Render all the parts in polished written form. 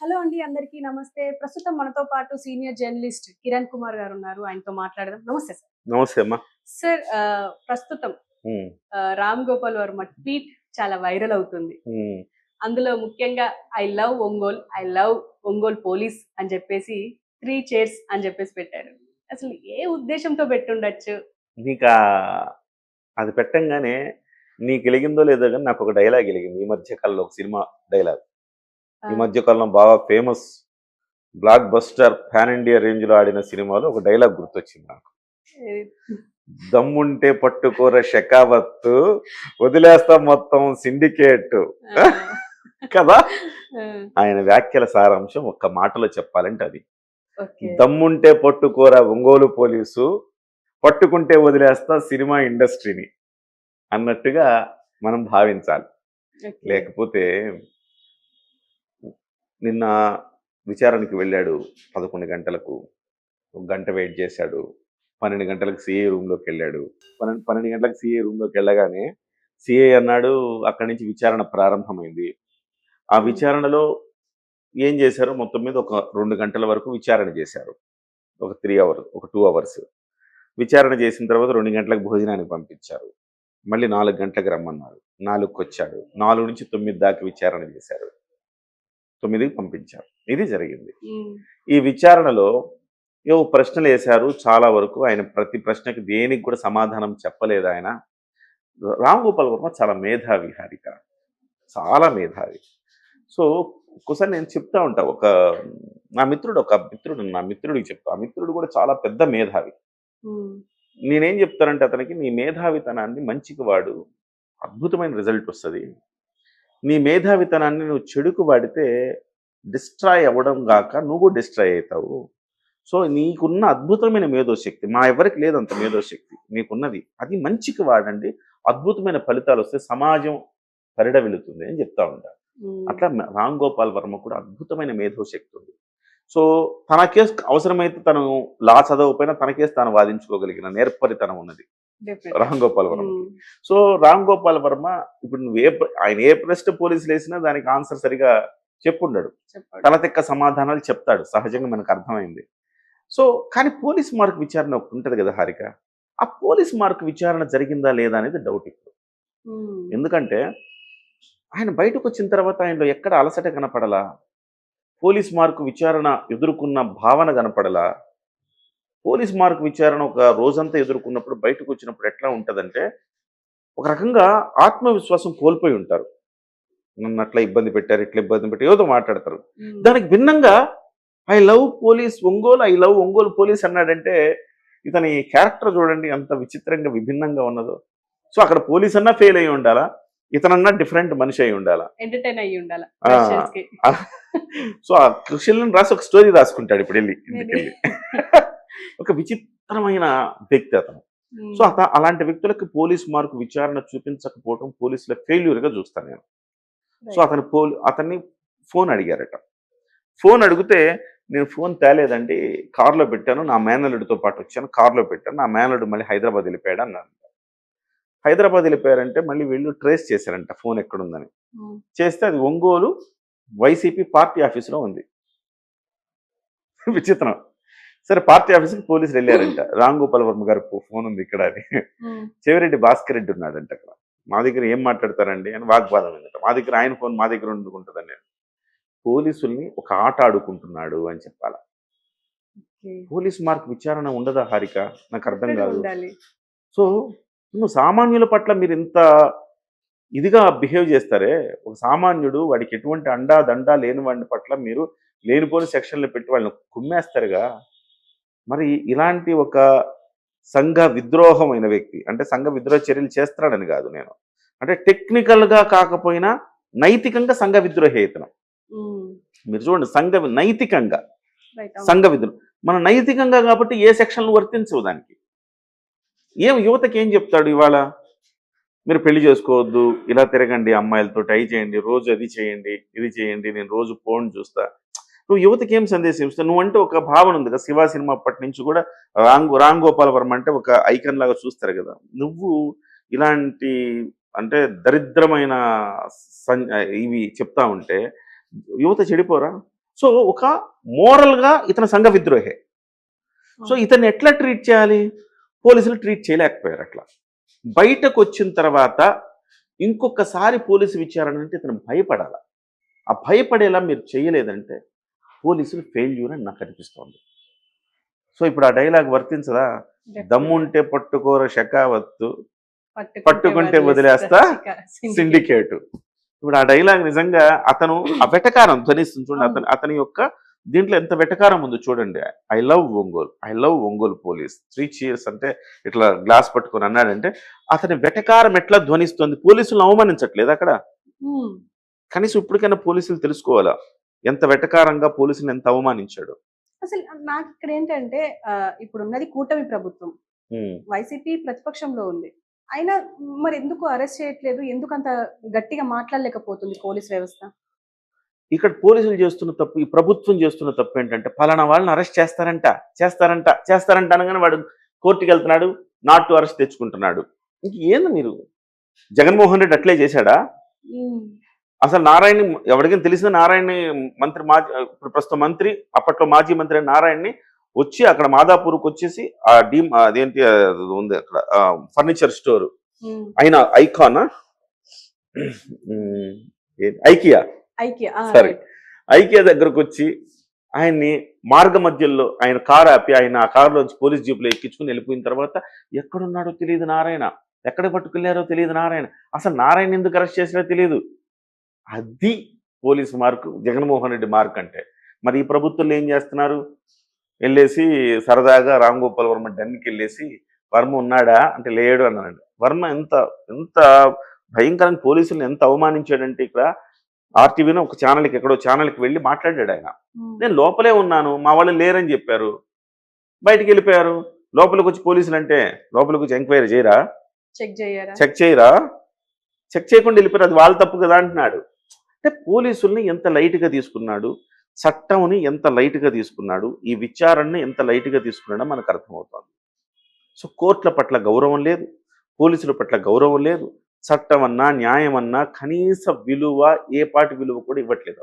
Hello అండి. అందరికీ నమస్తే. ప్రస్తుతం మనతో పాటు సీనియర్ జర్నలిస్ట్ కిరణ్ కుమార్ గారున్నారు. ఆయనతో మాట్లాడదాం. నమస్తే సార్. నమస్తే అమ్మా. సార్ ప్రస్తుతం హ్మ్. రామ్ గోపాల్ వర్మ ట్వీట్ చాలా వైరల్ అవుతుంది. హ్మ్. అందులో ముఖ్యంగా I love Ongole, I love Ongole police అని చెప్పేసి 3 చైర్స్ అని చెప్పేసి పెట్టారు. అసలు ఏ ఉద్దేశంతో పెట్టుండొచ్చు? నీకా అది పెట్టంగానే నీకెలిగిందో లేదో గానీ నాకొక డైలాగ్ ఎలిగింది. ఈ మధ్య కాలంలో ఒక సినిమా డైలాగ్. ఆ! ఈ మధ్య కాలంలో బాగా famous block buster pan India రేంజ్‌లో ఆడిన సినిమాలో ఒక డైలాగ్ గుర్తొచ్చింది నాకు. ఏది? దమ్ముంటే పట్టుకోర షెకావత్తు, వదిలేస్తాం మొత్తం సిండికేట్. ఆ! కదా! ఆ! ఆయన వ్యాఖ్యల సారాంశం ఒక్క మాటలో చెప్పాలంటే అది. ఓకే. దమ్ముంటే పట్టుకోరా ఒంగోలు పోలీసు, పట్టుకుంటే వదిలేస్తా సినిమా ఇండస్ట్రీని అన్నట్టుగా మనం భావించాలి. ఓకే. లేకపోతే నిన్న విచారణకి వెళ్ళాడు 11 గంటలకు. ఒక గంట వెయిట్ చేశాడు. 12 గంటలకు సీఏ రూమ్‌లోకెళ్ళాడు. 12 గంటలకు సీఏ రూమ్‌లోకెళ్ళగానే సీఏ అన్నాడు అక్కడి నుంచి విచారణ ప్రారంభమైంది. ఆ హ్మ్. విచారణలో ఏం చేశారో మొత్తం మీద ఒక 2 గంటల వరకు విచారణ చేశారు. ఒక 3 అవర్స్, ఒక 2 అవర్స్. విచారణ చేసిన తర్వాత 2 గంటలకు భోజనానికి పంపించారు. మళ్ళీ 4 గంటలకు రమ్మన్నారు. 4కొచ్చాడు. 4-9 దాకా విచారణ చేశారు. 9కి పంపించారు. ఇది జరిగింది. హ్మ్. ఈ విచారణలో ఏవో ప్రశ్నలేశారు చాలా వరకు. ఆయన ప్రతి ప్రశ్నకి దేనికి కూడా సమాధానం చెప్పలేదాయన. రామ్ గోపాల్ వర్మ చాలా మేధావి హారిక. చాలా మేధావి. సో, ఒక్కోసారి నేను చెప్తా ఉంటా. నా మిత్రుడికి చెప్తా. ఆ మిత్రుడు కూడా చాలా పెద్ద మేధావి. హ్మ్. నేనేం చెప్తానంటే అతనికి, నీ మేధావితనాన్ని మంచికి వాడు. అద్భుతమైన రిజల్ట్ వస్తది. నీ మేధావితనాన్ని నువ్వు చెడుకు వాడితే డిస్ట్రాయ్ అవ్వడం గాక నువ్వు కూడా డిస్ట్రాయ్ అయితావు. సో, నీకున్న అద్భుతమైన మేధోశక్తి మా ఎవరికీ లేదంత మేధోశక్తి. మీకున్నది. అది మంచికి వాడండి. అద్భుతమైన ఫలితాలొస్తాయి. సమాజం పరిఢవిల్లుతుంది అని చెప్తా ఉంటా. హ్మ్. అట్లా రామ్ గోపాల్ వర్మ కూడా అద్భుతమైన మేధోశక్తి ఉంది. సో, తన కేస్ అవసరమైతే తను లా చదవకపోయినా తన కేస్ తాను వాదించుకోగలిగిన నేర్పరితనం ఉన్నది డెఫినెట్‌లీ. రామ్ గోపాల్ వర్మకి. హ్మ్. సో, రామ్ గోపాల్ వర్మ ఇప్పుడు ఆయన ఏ ప్రశ్న పోలీసులేసినా దానికి ఆన్సర్ సరిగా చెప్పుండడు. చెప్పండి. తల తిక్క సమాధానాలు చెప్తాడు. సహజంగా మనకు అర్థమైంది. సో, కానీ పోలీస్ మార్క్ విచారణ ఒకటుంటది గదా హారిక! ఆ పోలీస్ మార్క్ విచారణ జరిగిందా లేదా అనేది డౌట్ ఇప్పుడు. హ్మ్. ఎందుకంటే ఆయన బయటకొచ్చిన తర్వాత ఆయనలో ఎక్కడ అలసట కనపడలా. పోలీస్ మార్క్ విచారణ ఎదుర్కొన్న భావన కనపడలా. పోలీస్ మార్క్ విచారణ ఒక రోజంతా ఎదుర్కొన్నప్పుడు బయటకొచ్చినప్పుడు ఎట్లా ఉంటదంటే, ఒక రకంగా ఆత్మవిశ్వాసం కోల్పోయి ఉంటారు. నన్నట్లా ఇబ్బంది పెట్టారు, ఇట్లా ఇబ్బంది పెట్టారు ఏదో మాట్లాడతారు. హ్మ్. దానికి భిన్నంగా I love police Ongole, I love Ongole police అన్నాడంటే, ఇతని క్యారెక్టర్ చూడండి ఎంత విచిత్రంగా, విభిన్నంగా ఉన్నదో. సో, అక్కడ పోలీస్ అన్నా ఫెయిల్ అయ్యి ఉండాలా. ఇతనన్నా డిఫరెంట్ మనిషి అయి ఉండాలా. ఎంటర్‌టైన్ అయ్యుండాల ఆ! ఫ్రెషర్స్‌కి. సో, ఆ క్వెషన్‌లను రాసి ఒక స్టోరీ రాసుకుంటాడు ఇప్పుడెళ్ళి ఇది. ఇంటికెళ్ళి. ఒక విచిత్రమైన వ్యక్తి అతను. సో, హ్మ్. అలాంటి వ్యక్తులకి పోలీస్ మార్క్ విచారణ చూపించకపోవడం పోలీసుల ఫెయిల్యూర్‌గా చూస్తాను నేను. So, right. అతన్ని ఫోన్ అడిగారట. ఫోన్ అడిగితే, "నేను ఫోన్ తేలేదండి. కార్‌లో పెట్టాను. నా మేనల్లుడితో పాటొచ్చాను. కార్‌లో పెట్టాను. నా మేనల్లుడు మళ్ళీ హైదరాబాద్ ఎళ్ళిపోయాడు" అన్నాడు. హైదరాబాద్ ఎళ్ళిపోయారంటే మళ్ళీ వీళ్ళు ట్రేస్ చేశారంట ఫోన్ ఎక్కడుందని. హ్మ్. చేస్తే అది ఒంగోలు వైసీపీ పార్టీ ఆఫీస్‌లో ఉంది. విచిత్రం. సరే పార్టీ ఆఫీస్‌కి పోలీసులెళ్లారంట. రామ్ గోపాల్ వర్మ గారి ఫోన్ ఉంది ఇక్కడ అని. హ్మ్. చెవిరెడ్డి భాస్కర్ రెడ్డి ఉన్నాడంట అక్కడ. మా దగ్గర ఏం మాట్లాడతారండి అని వాగ్వాదం అయిందట. మా దగ్గర ఆయన ఫోన్ మా దగ్గర ఎందుకుంటదని. పోలీసుల్ని ఒక ఆట ఆడుకుంటున్నాడు అని చెప్పాల. ఓకే. పోలీస్ మార్క్ విచారణ ఉండదా హారిక? నాకర్థం డెఫినెట్‌గా గాదు. ఉండాలి. సో, నువ్వు సామాన్యుల పట్ల మీరింత ఇదిగా బిహేవ్ చేస్తారే, ఒక సామాన్యుడు వాడికి ఎటువంటి అండా, దండా లేని వాడి పట్ల మీరు లేనిపోని సెక్షన్‌లు పెట్టి వాళ్ళని కుమ్మేస్తారుగా. మరి ఇలాంటి ఒక సంఘ విద్రోహమైన వ్యక్తి, అంటే సంఘ విద్రోహ చర్యలు చేస్తున్నాడని గాదు నేను. అంటే టెక్నికల్‌గా కాకపోయినా నైతికంగా సంఘ విద్రోహి ఇతను. హ్మ్. మీరు చూడండి నైతికంగా రైట్. అవును. సంఘ విద్రోహం. మన నైతికంగా కాబట్టి ఏ సెక్షన్‌లు వర్తించవు దానికి. యువతకి ఏం చెప్తాడు ఇవాళ? మీరు పెళ్లి చేసుకోవద్దు, ఇలా తిరగండి అమ్మాయిలతోటి, అయి చేయండి, రోజు అది చేయండి, ఇది చేయండి, నేను రోజు పోర్న్ చూస్తా. నువ్వు యువతకి ఏం సందేశం ఇస్తావు? నువ్వంటే ఒక భావన ఉంది కదా! 'శివ' సినిమా అప్పటి నుంచి కూడా రామ్ గోపాల్ వర్మ అంటే ఒక ఐకాన్ లాగా చూస్తారు కదా! నువ్వు ఇలాంటి అంటే దరిద్రమైన ఇవి చెప్తా ఉంటే యువత చెడిపోరా? సో ఒక మోరల్గా ఇతను సంఘ విద్రోహే. సో ఇతన్ని ఎట్లా ట్రీట్ చేయాలి? పోలీసులు ట్రీట్ చేయలేకపోయారు అట్లా. బయటకు వచ్చిన తర్వాత ఇంకొకసారి పోలీసు విచారణ అంటే ఇతను భయపడాలి. ఆ భయపడేలా మీరు చేయలేదంటే పోలీసులు ఫెయిల్యూర్ అని నాకు అనిపిస్తోంది. సో ఇప్పుడు ఆ డైలాగ్ వర్తించదా? దమ్ముంటే పట్టుకోర షకావత్తు, పట్టుకుంటే వదిలేస్తా సిండికేటు. ఇప్పుడు ఆ డైలాగ్ నిజంగా అతను ఆ వెటకారం ధ్వనిస్తుంది చూడండి. అతని యొక్క దీంట్లో ఎంత వెటకారం ఉందో చూడండి. I love Ongole police 3 cheers అంటే ఇట్లా గ్లాస్ పట్టుకొని అన్నాడంటే అతని వెటకారం ఎట్లా ధ్వనిస్తుంది. పోలీసులను అవమానించట్లేదు అక్కడ. కనీసం ఇప్పటికైనా పోలీసులు తెలుసుకోవాలా ఎంత వెటకారంగా పోలీసులను ఎంత అవమానించాడు. అసలు నాకు ఇక్కడ ఏంటంటే ఇప్పుడు ఉన్నది కూటమి ప్రభుత్వం, వైసీపీ ప్రతిపక్షంలో ఉంది. అయినా మరి ఎందుకు అరెస్ట్ చేయట్లేదు? ఎందుకు అంత గట్టిగా మాట్లాడలేకపోతుంది పోలీస్ వ్యవస్థ? ఇక్కడ పోలీసులు చేస్తున్న తప్పు, ఈ ప్రభుత్వం చేస్తున్న తప్పు ఏంటంటే పలానా వాళ్ళని అరెస్ట్ చేస్తారంట అనగానే వాడు కోర్టుకి వెళ్తున్నాడు, నాట్ టు అరెస్ట్ తెచ్చుకుంటున్నాడు. ఇంక ఏంది మీరు? జగన్మోహన్ రెడ్డి అట్లే చేశాడా? అసలు నారాయణని ఎవరికైనా తెలిసిన నారాయణని మంత్రి ఇప్పుడు ప్రస్తుత మంత్రి, అప్పట్లో మాజీ మంత్రి నారాయణని వచ్చి అక్కడ మాదాపూర్కి వచ్చేసి ఆ అదేంటి ఉంది అక్కడ ఫర్నిచర్ స్టోర్ అయినా ఐకానా ఐకియా దగ్గరకు వచ్చి ఆయన్ని మార్గ మధ్యలో ఆయన కారు ఆపి ఆయన ఆ కారులోంచి పోలీస్ జీపులో ఎక్కించుకుని వెళ్ళిపోయిన తర్వాత ఎక్కడున్నాడో తెలియదు నారాయణ, ఎక్కడ పట్టుకెళ్లారో తెలియదు నారాయణ, అసలు నారాయణ ఎందుకు అరెస్ట్ చేసినా తెలియదు. అది police mark, Jaganmohan Reddy mark అంటే. మరి ఈ ప్రభుత్వంలో ఏం చేస్తున్నారు? వెళ్ళేసి సరదాగా రామ్ గోపాల్ వర్మ డన్కి వెళ్ళేసి వర్మ ఉన్నాడా అంటే లేడు అన్నాడు. వర్మ ఎంత ఎంత భయంకరంగా పోలీసులను ఎంత అవమానించాడంటే ఇక్కడ ఆర్టీవీలో ఒక ఛానల్కి ఎక్కడో ఛానల్కి వెళ్ళి మాట్లాడాడు ఆయన. నేను లోపలే ఉన్నాను, మా వాళ్ళు లేరని చెప్పారు, బయటికి వెళ్ళిపోయారు. లోపలికి వచ్చి పోలీసులు అంటే లోపలికి వచ్చి ఎంక్వైరీ చేయరా, చెక్ చేయకుండా వెళ్ళిపోయారు. అది వాళ్ళ తప్పు కదా అంటున్నాడు. అంటే పోలీసుల్ని ఎంత లైట్గా తీసుకున్నాడు, చట్టంని ఎంత లైట్గా తీసుకున్నాడు, ఈ విచారణని ఎంత లైట్గా తీసుకున్నాడో మనకు అర్థమవుతుంది. సో కోర్టుల పట్ల గౌరవం లేదు, పోలీసుల పట్ల గౌరవం లేదు, చట్టం అన్నా న్యాయం అన్నా కనీస విలువ ఏ పాటి విలువ కూడా ఇవ్వట్లేదు.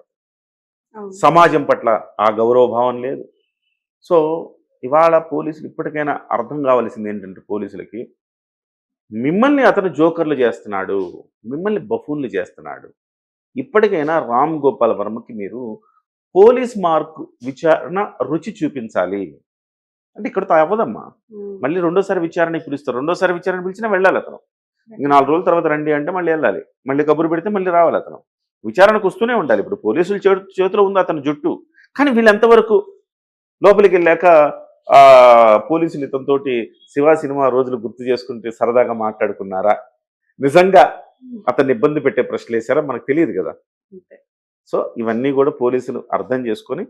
సమాజం పట్ల ఆ గౌరవభావం లేదు. సో ఇవాళ పోలీసులు ఇప్పటికైనా అర్థం కావాల్సింది ఏంటంటే పోలీసులకి, మిమ్మల్ని అతను జోకర్లు చేస్తున్నాడు, మిమ్మల్ని బఫూన్లు చేస్తున్నాడు. ఇప్పటికైనా రామ్ గోపాల్ వర్మకి మీరు పోలీస్ మార్కు విచారణ రుచి చూపించాలి. అంటే ఇక్కడతో అవ్వదమ్మా, మళ్ళీ రెండోసారి విచారణ పిలుస్తారు. రెండోసారి విచారణ పిలిచినా వెళ్ళాలి అతను. ఇంక 4 రోజుల తర్వాత రండి అంటే మళ్ళీ వెళ్ళాలి, మళ్ళీ కబురు పెడితే మళ్ళీ రావాలి అతను. విచారణకు వస్తూనే ఉండాలి. ఇప్పుడు పోలీసుల చేతిలో ఉంది అతను జుట్టు. కానీ వీళ్ళు ఎంతవరకు లోపలికి వెళ్ళాక పోలీసులు ఇతనితోటి శివ సినిమా రోజులు గుర్తు చేసుకుంటే సరదాగా మాట్లాడుకున్నారా, నిజంగా అతన్ని ఇబ్బంది పెట్టే ప్రశ్నలు వేసారా మనకు తెలియదు కదా. సో ఇవన్నీ కూడా పోలీసులు అర్థం చేసుకొని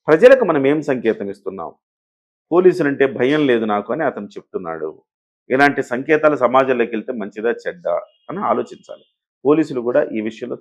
ప్రజలకు మనం ఏం సంకేతం ఇస్తున్నాం, పోలీసులు అంటే భయం లేదు నాకు అని అతను చెప్తున్నాడు. ఇలాంటి సంకేతాలు సమాజంలోకి వెళ్తే మంచిదా చెడ్డా అని ఆలోచించాలి. పోలీసులు కూడా ఈ విషయంలో